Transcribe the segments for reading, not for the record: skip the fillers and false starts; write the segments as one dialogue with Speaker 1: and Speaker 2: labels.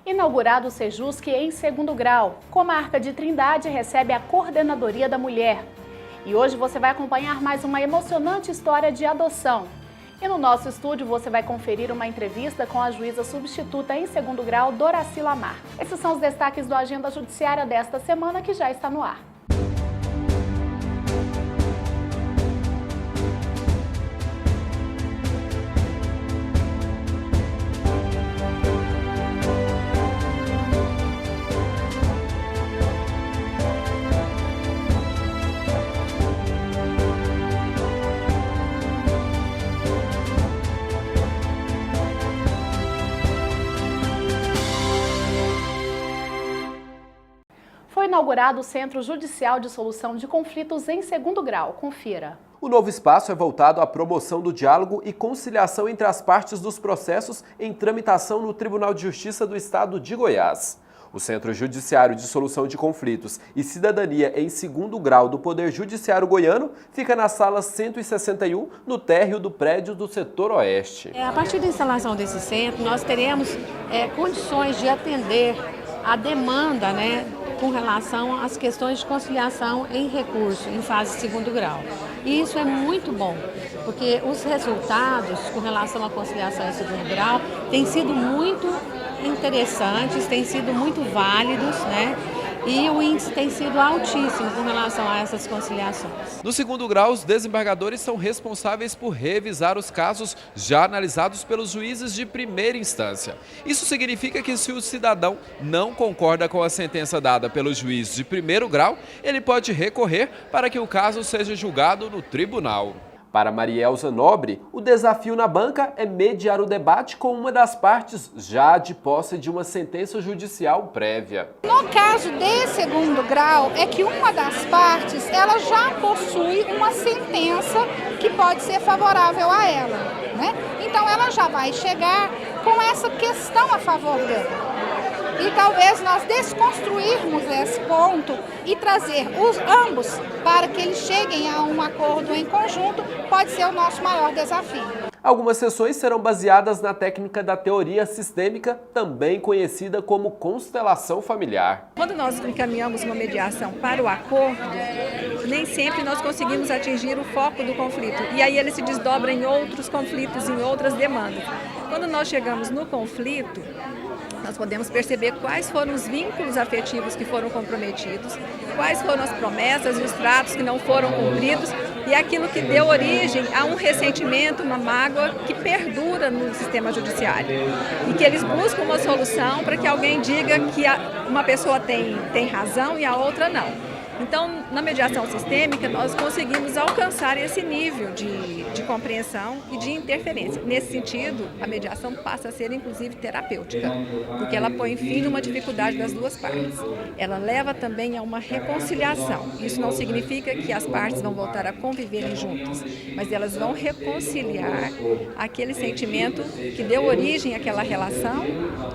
Speaker 1: Inaugurado o Sejusc em segundo grau, Comarca de Trindade recebe a Coordenadoria da Mulher. E hoje você vai acompanhar mais uma emocionante história de adoção. E no nosso estúdio você vai conferir uma entrevista com a juíza substituta em segundo grau, Doraci Lamar. Esses são os destaques do Agenda Judiciária desta semana que já está no ar. Foi inaugurado o Centro Judicial de Solução de Conflitos em segundo grau. Confira.
Speaker 2: O novo espaço é voltado à promoção do diálogo e conciliação entre as partes dos processos em tramitação no Tribunal de Justiça do Estado de Goiás. O Centro Judiciário de Solução de Conflitos e Cidadania em segundo grau do Poder Judiciário Goiano fica na sala 161, no térreo do prédio do setor oeste.
Speaker 3: A partir da instalação desse centro, nós teremos condições de atender a demanda, com relação às questões de conciliação em recurso, em fase de segundo grau. E isso é muito bom, porque os resultados com relação à conciliação em segundo grau têm sido muito interessantes, têm sido muito válidos, e o índice tem sido altíssimo com relação a essas conciliações.
Speaker 2: No segundo grau, os desembargadores são responsáveis por revisar os casos já analisados pelos juízes de primeira instância. Isso significa que se o cidadão não concorda com a sentença dada pelo juiz de primeiro grau, ele pode recorrer para que o caso seja julgado no tribunal. Para Marielza Nobre, o desafio na banca é mediar o debate com uma das partes já de posse de uma sentença judicial prévia.
Speaker 4: No caso de segundo grau, é que uma das partes ela já possui uma sentença que pode ser favorável a ela, Então ela já vai chegar com essa questão a favor dela. E talvez nós desconstruirmos esse ponto e trazer ambos para que eles cheguem a um acordo em conjunto pode ser o nosso maior desafio.
Speaker 2: Algumas sessões serão baseadas na técnica da teoria sistêmica, também conhecida como constelação familiar.
Speaker 5: Quando nós encaminhamos uma mediação para o acordo, nem sempre nós conseguimos atingir o foco do conflito. E aí ele se desdobra em outros conflitos, em outras demandas. Quando nós chegamos no conflito, nós podemos perceber quais foram os vínculos afetivos que foram comprometidos, quais foram as promessas e os tratos que não foram cumpridos e aquilo que deu origem a um ressentimento, uma mágoa que perdura no sistema judiciário. E que eles buscam uma solução para que alguém diga que uma pessoa tem razão e a outra não. Então, na mediação sistêmica, nós conseguimos alcançar esse nível de compreensão e de interferência. Nesse sentido, a mediação passa a ser, inclusive, terapêutica, porque ela põe fim numa dificuldade das duas partes. Ela leva também a uma reconciliação. Isso não significa que as partes vão voltar a conviverem juntas, mas elas vão reconciliar aquele sentimento que deu origem àquela relação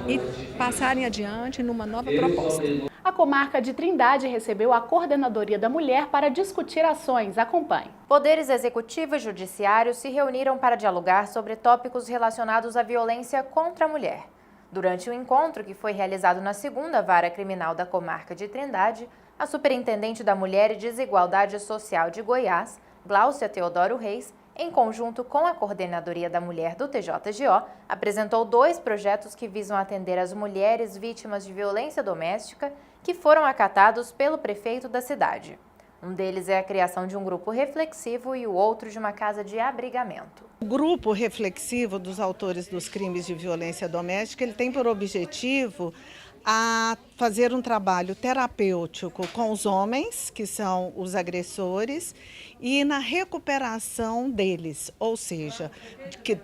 Speaker 5: e passarem adiante numa nova proposta.
Speaker 1: A Comarca de Trindade recebeu a Coordenadoria da Mulher para discutir ações. Acompanhe.
Speaker 6: Poderes executivo e judiciário se reuniram para dialogar sobre tópicos relacionados à violência contra a mulher. Durante o encontro, que foi realizado na 2ª Vara Criminal da Comarca de Trindade, a Superintendente da Mulher e Desigualdade Social de Goiás, Gláucia Teodoro Reis, em conjunto com a Coordenadoria da Mulher do TJGO, apresentou 2 projetos que visam atender as mulheres vítimas de violência doméstica que foram acatados pelo prefeito da cidade. Um deles é a criação de um grupo reflexivo e o outro de uma casa de abrigamento.
Speaker 7: O grupo reflexivo dos autores dos crimes de violência doméstica, ele tem por objetivo a fazer um trabalho terapêutico com os homens, que são os agressores, e na recuperação deles, ou seja,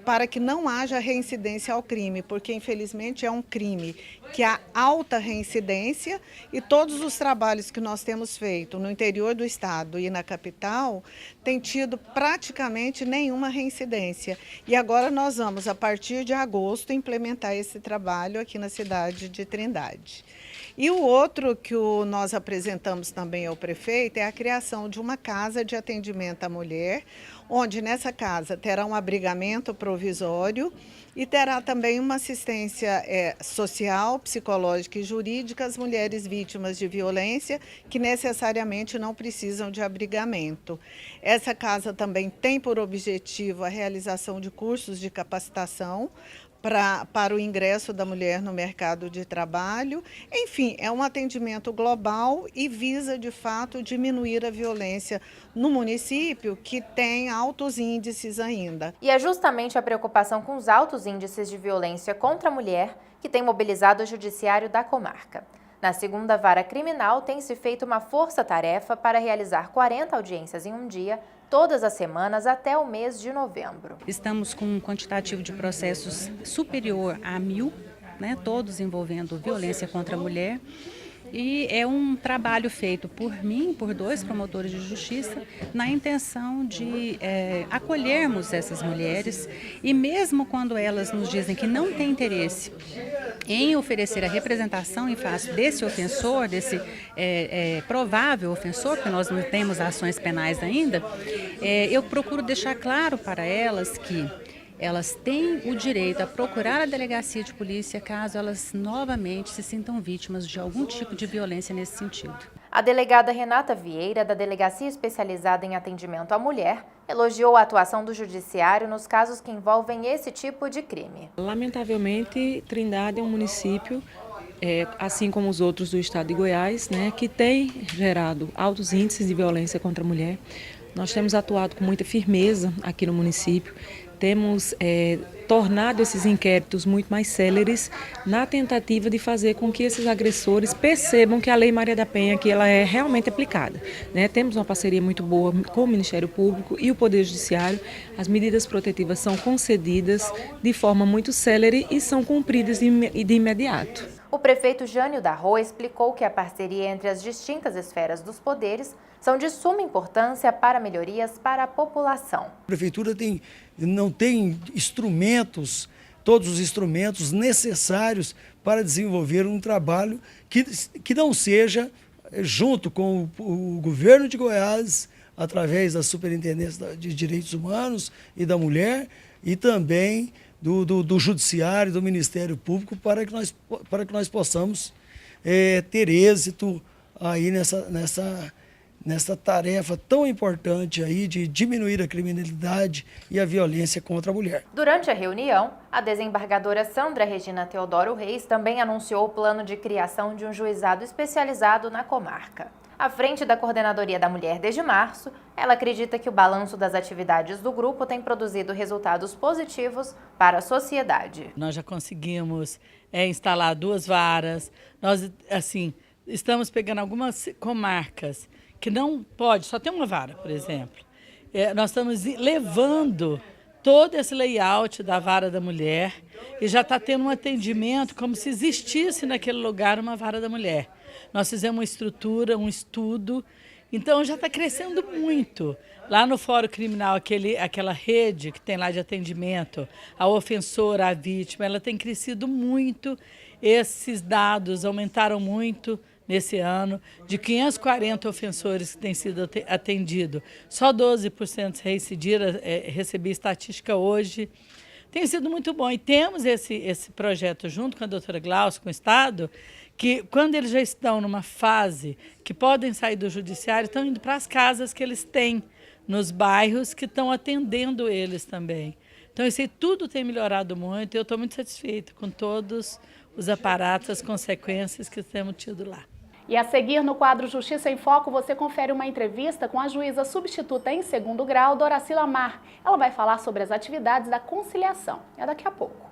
Speaker 7: para que não haja reincidência ao crime, porque infelizmente é um crime que há alta reincidência e todos os trabalhos que nós temos feito no interior do estado e na capital têm tido praticamente nenhuma reincidência. E agora nós vamos, a partir de agosto, implementar esse trabalho aqui na cidade de Trindade. E o outro que nós apresentamos também ao prefeito é a criação de uma casa de atendimento à mulher, onde nessa casa terá um abrigamento provisório E terá também uma assistência social, psicológica e jurídica às mulheres vítimas de violência que necessariamente não precisam de abrigamento. Essa casa também tem por objetivo a realização de cursos de capacitação para o ingresso da mulher no mercado de trabalho. Enfim, é um atendimento global e visa, de fato, diminuir a violência no município, que tem altos índices ainda.
Speaker 6: E é justamente a preocupação com os altos índices de violência contra a mulher que tem mobilizado o judiciário da comarca. Na segunda vara criminal, tem-se feito uma força-tarefa para realizar 40 audiências em um dia, todas as semanas até o mês de novembro.
Speaker 8: Estamos com um quantitativo de processos superior a 1000, né, todos envolvendo violência contra a mulher. E é um trabalho feito por mim, por 2 promotores de justiça, na intenção de acolhermos essas mulheres e mesmo quando elas nos dizem que não têm interesse em oferecer a representação em face desse ofensor, desse provável ofensor, porque nós não temos ações penais ainda, eu procuro deixar claro para elas que elas têm o direito a procurar a delegacia de polícia caso elas novamente se sintam vítimas de algum tipo de violência nesse sentido.
Speaker 6: A delegada Renata Vieira, da Delegacia Especializada em Atendimento à Mulher, elogiou a atuação do judiciário nos casos que envolvem esse tipo de crime.
Speaker 9: Lamentavelmente, Trindade é um município, assim como os outros do estado de Goiás, né, que tem gerado altos índices de violência contra a mulher. Nós temos atuado com muita firmeza aqui no município. Temos tornado esses inquéritos muito mais céleres na tentativa de fazer com que esses agressores percebam que a Lei Maria da Penha que ela é realmente aplicada, né? Temos uma parceria muito boa com o Ministério Público e o Poder Judiciário. As medidas protetivas são concedidas de forma muito célere e são cumpridas de imediato.
Speaker 6: O prefeito Jânio da Rua explicou que a parceria entre as distintas esferas dos poderes são de suma importância para melhorias para a população.
Speaker 10: A prefeitura não tem instrumentos, todos os instrumentos necessários para desenvolver um trabalho que não seja junto com o governo de Goiás, através da Superintendência de Direitos Humanos e da Mulher, e também do Judiciário, do Ministério Público, para que nós possamos ter êxito aí nessa tarefa tão importante aí de diminuir a criminalidade e a violência contra a mulher.
Speaker 6: Durante a reunião, a desembargadora Sandra Regina Teodoro Reis também anunciou o plano de criação de um juizado especializado na comarca. À frente da Coordenadoria da Mulher desde março, ela acredita que o balanço das atividades do grupo tem produzido resultados positivos para a sociedade.
Speaker 11: Nós já conseguimos instalar 2 varas, nós estamos pegando algumas comarcas que não pode, só tem uma vara, por exemplo. Nós estamos levando todo esse layout da vara da mulher e já está tendo um atendimento como se existisse naquele lugar uma vara da mulher. Nós fizemos uma estrutura, um estudo, então já está crescendo muito. Lá no Fórum Criminal, aquela rede que tem lá de atendimento, a ofensora, a vítima, ela tem crescido muito. Esses dados aumentaram muito nesse ano. De 540 ofensores que têm sido atendidos, só 12% reincidiram, recebi estatística hoje. Tem sido muito bom. E temos esse projeto junto com a doutora Glaucia, com o Estado, que quando eles já estão numa fase que podem sair do judiciário, estão indo para as casas que eles têm nos bairros que estão atendendo eles também. Então, isso aí tudo tem melhorado muito e eu estou muito satisfeita com todos os aparatos, as consequências que temos tido lá.
Speaker 1: E a seguir, no quadro Justiça em Foco, você confere uma entrevista com a juíza substituta em 2º grau, Doraci Lamar. Ela vai falar sobre as atividades da conciliação. É daqui a pouco.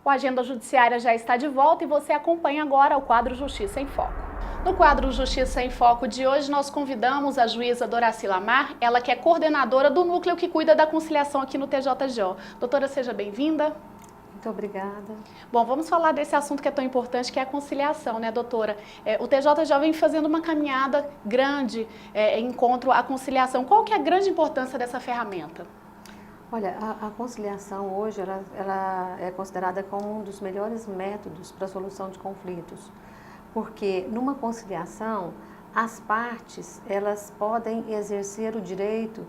Speaker 1: O Agenda Judiciária já está de volta e você acompanha agora o quadro Justiça em Foco. No quadro Justiça em Foco de hoje, nós convidamos a juíza Doraci Lamar, ela que é coordenadora do núcleo que cuida da conciliação aqui no TJJ. Doutora, seja bem-vinda.
Speaker 12: Muito obrigada.
Speaker 1: Bom, vamos falar desse assunto que é tão importante, que é a conciliação, né, doutora? O TJJ vem fazendo uma caminhada grande em contra a conciliação. Qual que é a grande importância dessa ferramenta?
Speaker 3: Olha, a conciliação hoje ela é considerada como um dos melhores métodos para a solução de conflitos, porque numa conciliação as partes elas podem exercer o direito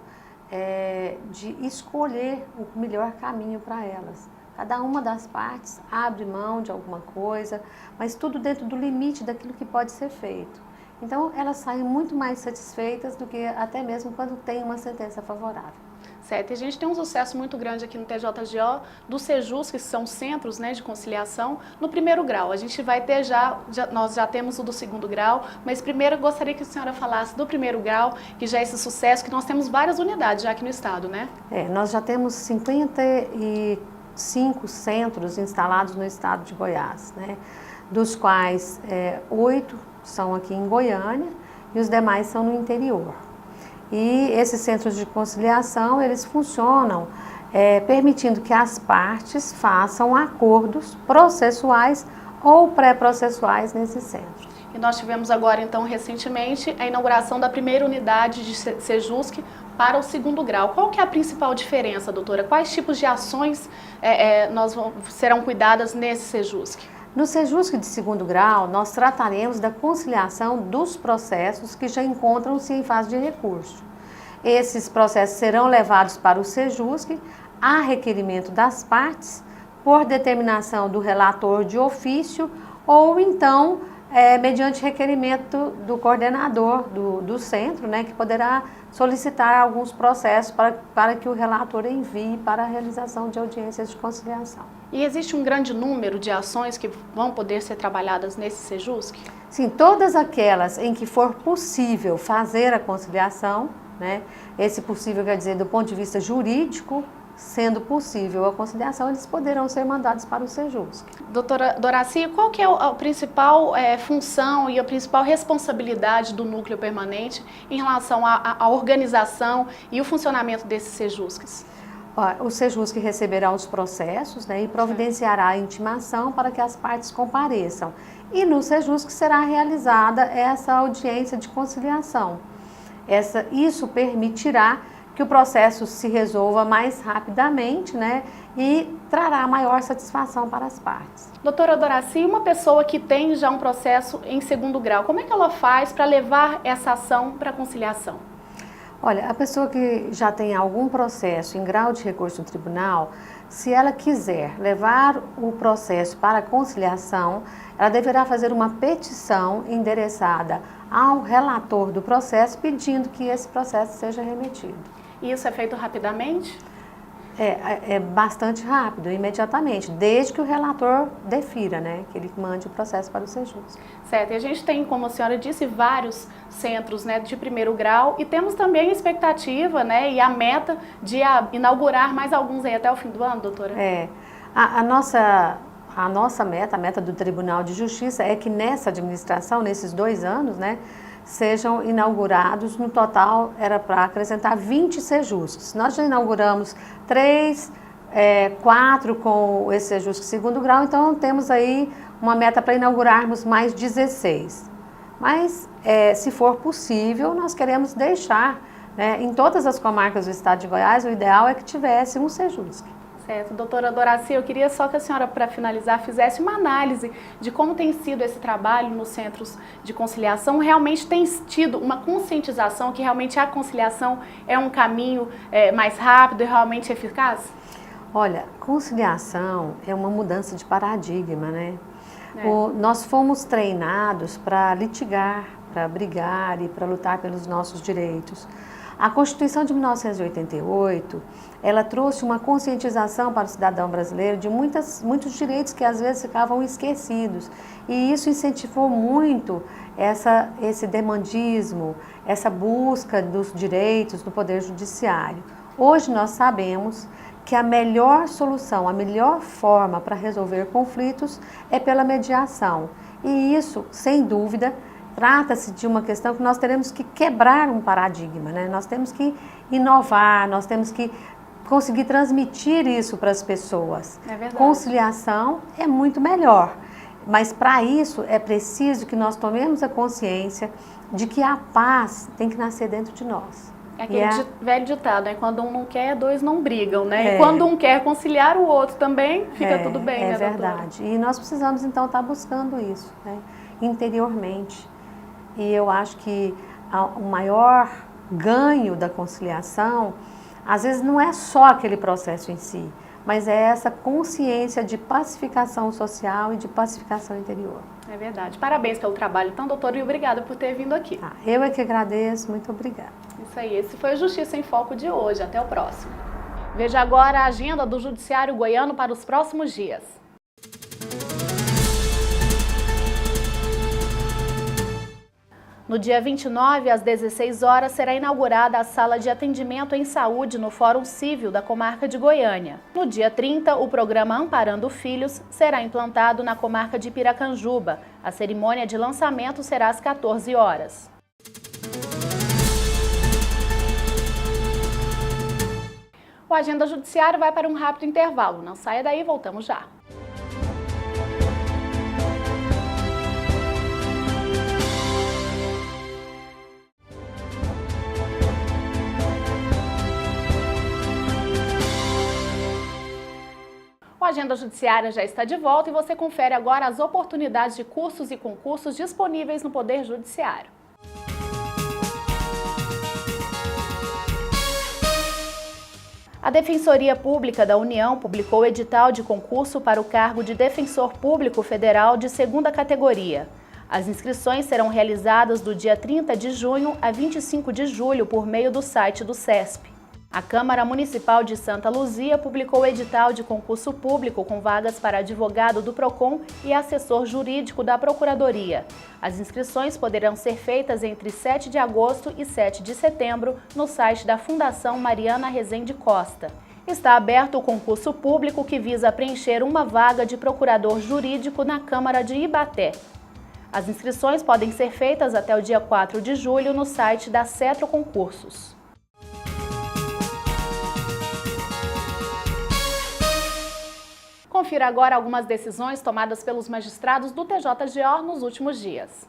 Speaker 3: de escolher o melhor caminho para elas. Cada uma das partes abre mão de alguma coisa, mas tudo dentro do limite daquilo que pode ser feito. Então elas saem muito mais satisfeitas do que até mesmo quando tem uma sentença favorável.
Speaker 1: Certo, e a gente tem um sucesso muito grande aqui no TJGO do Sejusc, que são centros, né, de conciliação, no primeiro grau. A gente vai ter nós já temos o do segundo grau, mas primeiro eu gostaria que a senhora falasse do primeiro grau, que já é esse sucesso, que nós temos várias unidades já aqui no estado, né?
Speaker 3: Nós já temos 55 centros instalados no estado de Goiás, né? Dos quais 8 são aqui em Goiânia e os demais são no interior. E esses centros de conciliação, eles funcionam permitindo que as partes façam acordos processuais ou pré-processuais nesses centros.
Speaker 1: E nós tivemos agora, então, recentemente, a inauguração da primeira unidade de Sejusc para o segundo grau. Qual que é a principal diferença, doutora? Quais tipos de ações serão cuidadas nesse Sejusc?
Speaker 3: No Sejusc de segundo grau, nós trataremos da conciliação dos processos que já encontram-se em fase de recurso. Esses processos serão levados para o Sejusc a requerimento das partes, por determinação do relator de ofício ou então mediante requerimento do coordenador do centro, né, que poderá solicitar alguns processos para que o relator envie para a realização de audiências de conciliação.
Speaker 1: E existe um grande número de ações que vão poder ser trabalhadas nesse Sejusc?
Speaker 3: Sim, todas aquelas em que for possível fazer a conciliação, né? Esse possível quer dizer do ponto de vista jurídico, sendo possível a conciliação, eles poderão ser mandados para o Sejusc.
Speaker 1: Doutora Doraci, qual que é a principal função e a principal responsabilidade do núcleo permanente em relação à organização e o funcionamento desses Sejuscs?
Speaker 3: O Sejusc receberá os processos, né, e providenciará a intimação para que as partes compareçam. E no Sejusc será realizada essa audiência de conciliação. Isso permitirá que o processo se resolva mais rapidamente, né, e trará maior satisfação para as partes.
Speaker 1: Doutora Doraci, uma pessoa que tem já um processo em segundo grau, como é que ela faz para levar essa ação para a conciliação?
Speaker 3: Olha, a pessoa que já tem algum processo em grau de recurso no tribunal, se ela quiser levar o processo para a conciliação, ela deverá fazer uma petição endereçada ao relator do processo pedindo que esse processo seja remetido.
Speaker 1: E isso é feito rapidamente?
Speaker 3: É bastante rápido, imediatamente, desde que o relator defira, né, que ele mande o processo para o Sejusc.
Speaker 1: Certo, e a gente tem, como a senhora disse, vários centros, né, de primeiro grau e temos também a expectativa, né, e a meta de inaugurar mais alguns aí até o fim do ano, doutora?
Speaker 3: A nossa meta, a meta do Tribunal de Justiça é que nessa administração, nesses 2 anos, né, sejam inaugurados, no total era para acrescentar 20 Sejuscs. Nós já inauguramos 3, 4 com esse Sejusc segundo grau, então temos aí uma meta para inaugurarmos mais 16. Mas, se for possível, nós queremos deixar, né, em todas as comarcas do estado de Goiás, o ideal é que tivesse um Sejusc.
Speaker 1: Certo. Doutora Doraci, eu queria só que a senhora, para finalizar, fizesse uma análise de como tem sido esse trabalho nos centros de conciliação. Realmente tem tido uma conscientização que realmente a conciliação é um caminho mais rápido e realmente eficaz?
Speaker 3: Olha, conciliação é uma mudança de paradigma, né? Nós fomos treinados para litigar, para brigar e para lutar pelos nossos direitos. A Constituição de 1988, ela trouxe uma conscientização para o cidadão brasileiro de muitos direitos que às vezes ficavam esquecidos. E isso incentivou muito esse demandismo, essa busca dos direitos do Poder Judiciário. Hoje nós sabemos que a melhor solução, a melhor forma para resolver conflitos é pela mediação. E isso, sem dúvida, trata-se de uma questão que nós teremos que quebrar um paradigma, né? Nós temos que inovar, nós temos que conseguir transmitir isso para as pessoas.
Speaker 1: É verdade.
Speaker 3: Conciliação é muito melhor, mas para isso é preciso que nós tomemos a consciência de que a paz tem que nascer dentro de nós.
Speaker 1: É aquele velho ditado, né? Quando um não quer, dois não brigam, né? E quando um quer conciliar o outro também, fica tudo bem, né, doutora?
Speaker 3: É verdade. E nós precisamos, então, estar buscando isso, né? Interiormente. E eu acho que o maior ganho da conciliação, às vezes, não é só aquele processo em si, mas é essa consciência de pacificação social e de pacificação interior.
Speaker 1: É verdade. Parabéns pelo trabalho, então, doutora, e obrigada por ter vindo aqui.
Speaker 3: Eu é que agradeço, muito obrigada.
Speaker 1: Isso aí, esse foi o Justiça em Foco de hoje. Até o próximo. Veja agora a agenda do Judiciário Goiano para os próximos dias. No dia 29, às 16 horas, será inaugurada a Sala de Atendimento em Saúde no Fórum Civil da Comarca de Goiânia. No dia 30, o programa Amparando Filhos será implantado na Comarca de Piracanjuba. A cerimônia de lançamento será às 14 horas. O Agenda Judiciário vai para um rápido intervalo. Não saia daí, voltamos já. O Agenda Judiciária já está de volta e você confere agora as oportunidades de cursos e concursos disponíveis no Poder Judiciário. A Defensoria Pública da União publicou o edital de concurso para o cargo de Defensor Público Federal de segunda categoria. As inscrições serão realizadas do dia 30 de junho a 25 de julho por meio do site do CESP. A Câmara Municipal de Santa Luzia publicou o edital de concurso público com vagas para advogado do PROCON e assessor jurídico da Procuradoria. As inscrições poderão ser feitas entre 7 de agosto e 7 de setembro no site da Fundação Mariana Rezende Costa. Está aberto o concurso público que visa preencher uma vaga de procurador jurídico na Câmara de Ibaté. As inscrições podem ser feitas até o dia 4 de julho no site da Cetro Concursos. Confira agora algumas decisões tomadas pelos magistrados do TJGO nos últimos dias.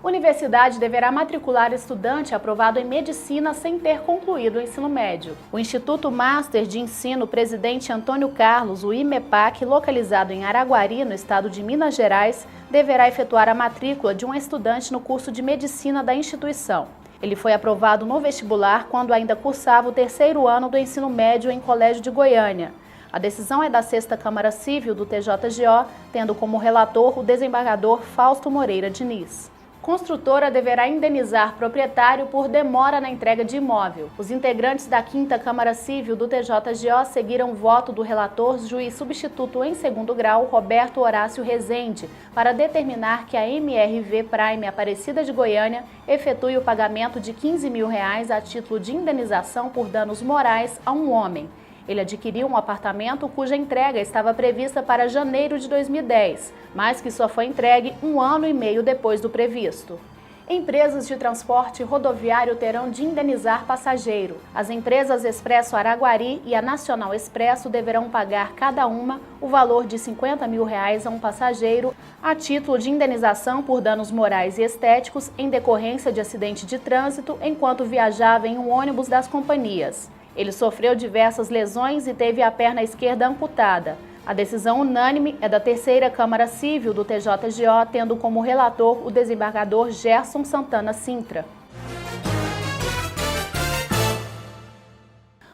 Speaker 1: Universidade deverá matricular estudante aprovado em medicina sem ter concluído o ensino médio. O Instituto Master de Ensino Presidente Antônio Carlos, o IMEPAC, localizado em Araguari, no estado de Minas Gerais, deverá efetuar a matrícula de um estudante no curso de medicina da instituição. Ele foi aprovado no vestibular quando ainda cursava o terceiro ano do ensino médio em Colégio de Goiânia. A decisão é da 6ª Câmara Civil do TJGO, tendo como relator o desembargador Fausto Moreira Diniz. Construtora deverá indenizar proprietário por demora na entrega de imóvel. Os integrantes da 5ª Câmara Civil do TJGO seguiram o voto do relator, juiz substituto em segundo grau, Roberto Horácio Rezende, para determinar que a MRV Prime Aparecida de Goiânia efetue o pagamento de R$15 mil a título de indenização por danos morais a um homem. Ele adquiriu um apartamento cuja entrega estava prevista para janeiro de 2010, mas que só foi entregue 1 ano e meio depois do previsto. Empresas de transporte rodoviário terão de indenizar passageiro. As empresas Expresso Araguari e a Nacional Expresso deverão pagar cada uma o valor de R$50 mil a um passageiro a título de indenização por danos morais e estéticos em decorrência de acidente de trânsito enquanto viajava em um ônibus das companhias. Ele sofreu diversas lesões e teve a perna esquerda amputada. A decisão unânime é da 3ª Câmara Civil do TJGO, tendo como relator o desembargador Gerson Santana Sintra.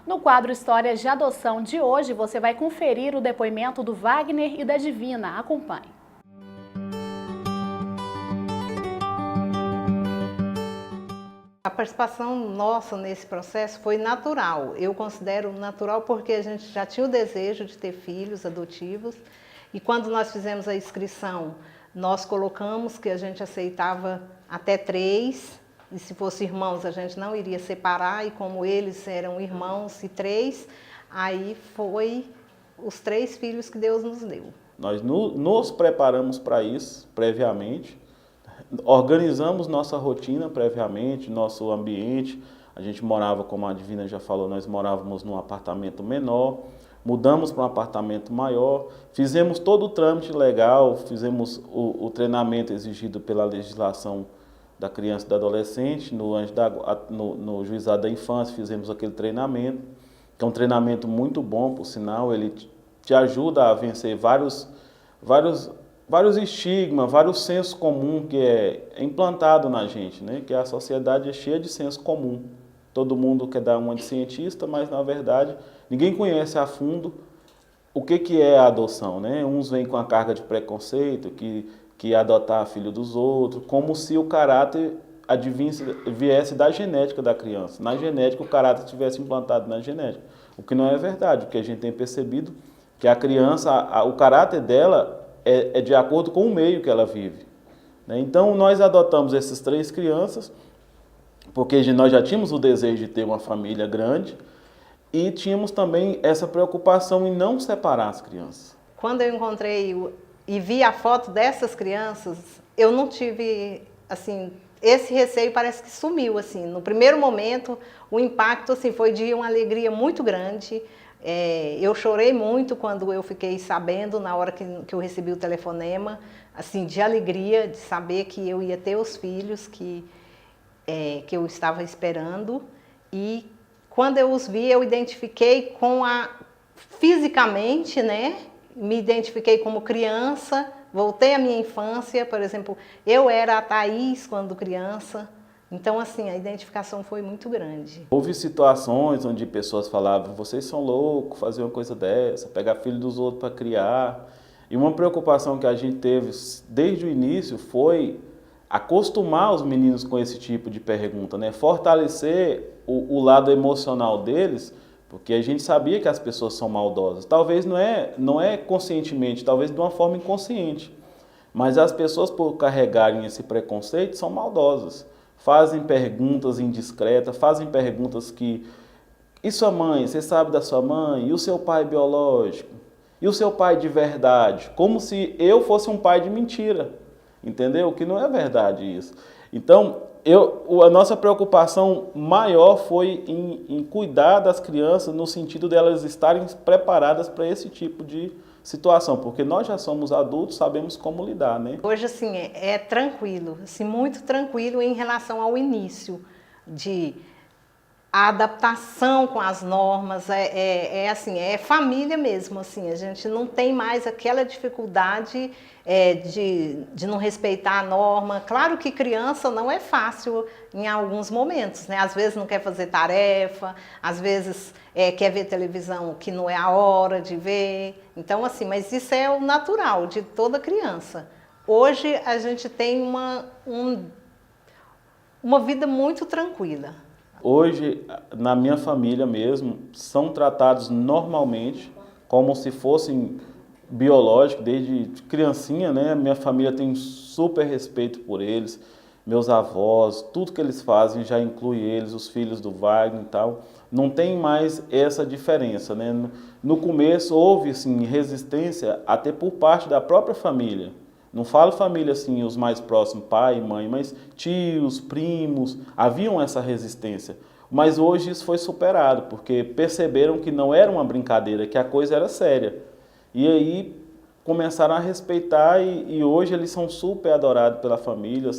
Speaker 1: No quadro Histórias de Adoção de hoje, você vai conferir o depoimento do Wagner e da Divina. Acompanhe.
Speaker 12: A participação nossa nesse processo foi natural. Eu considero natural porque a gente já tinha o desejo de ter filhos adotivos e quando nós fizemos a inscrição, nós colocamos que a gente aceitava até 3 e se fossem irmãos a gente não iria separar e como eles eram irmãos e 3, aí foi os 3 filhos que Deus nos deu.
Speaker 13: Nós nos preparamos para isso previamente. Organizamos nossa rotina previamente, nosso ambiente. A gente morava, como a Divina já falou, nós morávamos num apartamento menor, mudamos para um apartamento maior, fizemos todo o trâmite legal, fizemos o treinamento exigido pela legislação da criança e do adolescente, no juizado da infância fizemos aquele treinamento, que é um treinamento muito bom, por sinal, ele te ajuda a vencer vários estigmas, vários sensos comuns que é implantado na gente, né? Que a sociedade é cheia de senso comum. Todo mundo quer dar uma de cientista, mas na verdade ninguém conhece a fundo o que é a adoção, né? Uns vêm com a carga de preconceito, que adotar filho dos outros, como se o caráter viesse da genética da criança. Na genética, o caráter estivesse implantado na genética. O que não é verdade, porque a gente tem percebido que a criança, o caráter dela é de acordo com o meio que ela vive. Né? Então, nós adotamos essas 3 crianças, porque nós já tínhamos o desejo de ter uma família grande e tínhamos também essa preocupação em não separar as crianças.
Speaker 12: Quando eu encontrei e vi a foto dessas crianças, eu não tive, assim, esse receio parece que sumiu, assim. No primeiro momento, o impacto, assim, foi de uma alegria muito grande. Eu chorei muito quando eu fiquei sabendo, na hora que eu recebi o telefonema, assim, de alegria, de saber que eu ia ter os filhos que eu estava esperando. E quando eu os vi, eu identifiquei fisicamente, né? Me identifiquei como criança, voltei à minha infância, por exemplo, eu era a Thaís quando criança. Então, assim, a identificação foi muito grande.
Speaker 13: Houve situações onde pessoas falavam, vocês são loucos, fazer uma coisa dessa, pegar filho dos outros para criar. E uma preocupação que a gente teve desde o início foi acostumar os meninos com esse tipo de pergunta, né? Fortalecer o lado emocional deles, porque a gente sabia que as pessoas são maldosas. Talvez não é conscientemente, talvez de uma forma inconsciente. Mas as pessoas, por carregarem esse preconceito, são maldosas. Fazem perguntas indiscretas, fazem perguntas que... E sua mãe? Você sabe da sua mãe? E o seu pai biológico? E o seu pai de verdade? Como se eu fosse um pai de mentira. Entendeu? Que não é verdade isso. Então, a nossa preocupação maior foi em cuidar das crianças no sentido delas estarem preparadas para esse tipo de situação, porque nós já somos adultos, sabemos como lidar, né?
Speaker 12: Hoje, assim, é tranquilo, assim, muito tranquilo em relação ao início, a adaptação com as normas, assim, é família mesmo, assim, a gente não tem mais aquela dificuldade de não respeitar a norma. Claro que criança não é fácil em alguns momentos, né? Às vezes não quer fazer tarefa, às vezes quer ver televisão que não é a hora de ver. Então, assim, mas isso é o natural de toda criança. Hoje a gente tem uma vida muito tranquila.
Speaker 13: Hoje, na minha família mesmo, são tratados normalmente, como se fossem biológicos, desde criancinha, né? Minha família tem super respeito por eles, meus avós, tudo que eles fazem já inclui eles, os filhos do Wagner e tal. Não tem mais essa diferença, né? No começo houve, assim, resistência até por parte da própria família. Não falo família assim, os mais próximos, pai e mãe, mas tios, primos, haviam essa resistência. Mas hoje isso foi superado, porque perceberam que não era uma brincadeira, que a coisa era séria. E aí começaram a respeitar e hoje eles são super adorados pela família,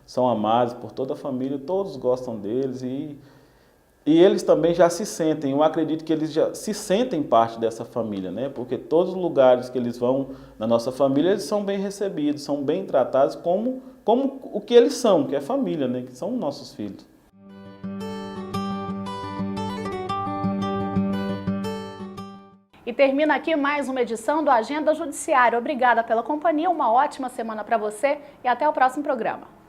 Speaker 13: são amados por toda a família, todos gostam deles e eles também já se sentem, eu acredito que eles já se sentem parte dessa família, né? Porque todos os lugares que eles vão na nossa família, eles são bem recebidos, são bem tratados como o que eles são, que é família, né? Que são nossos filhos.
Speaker 1: E termina aqui mais uma edição do Agenda Judiciária. Obrigada pela companhia, uma ótima semana para você e até o próximo programa.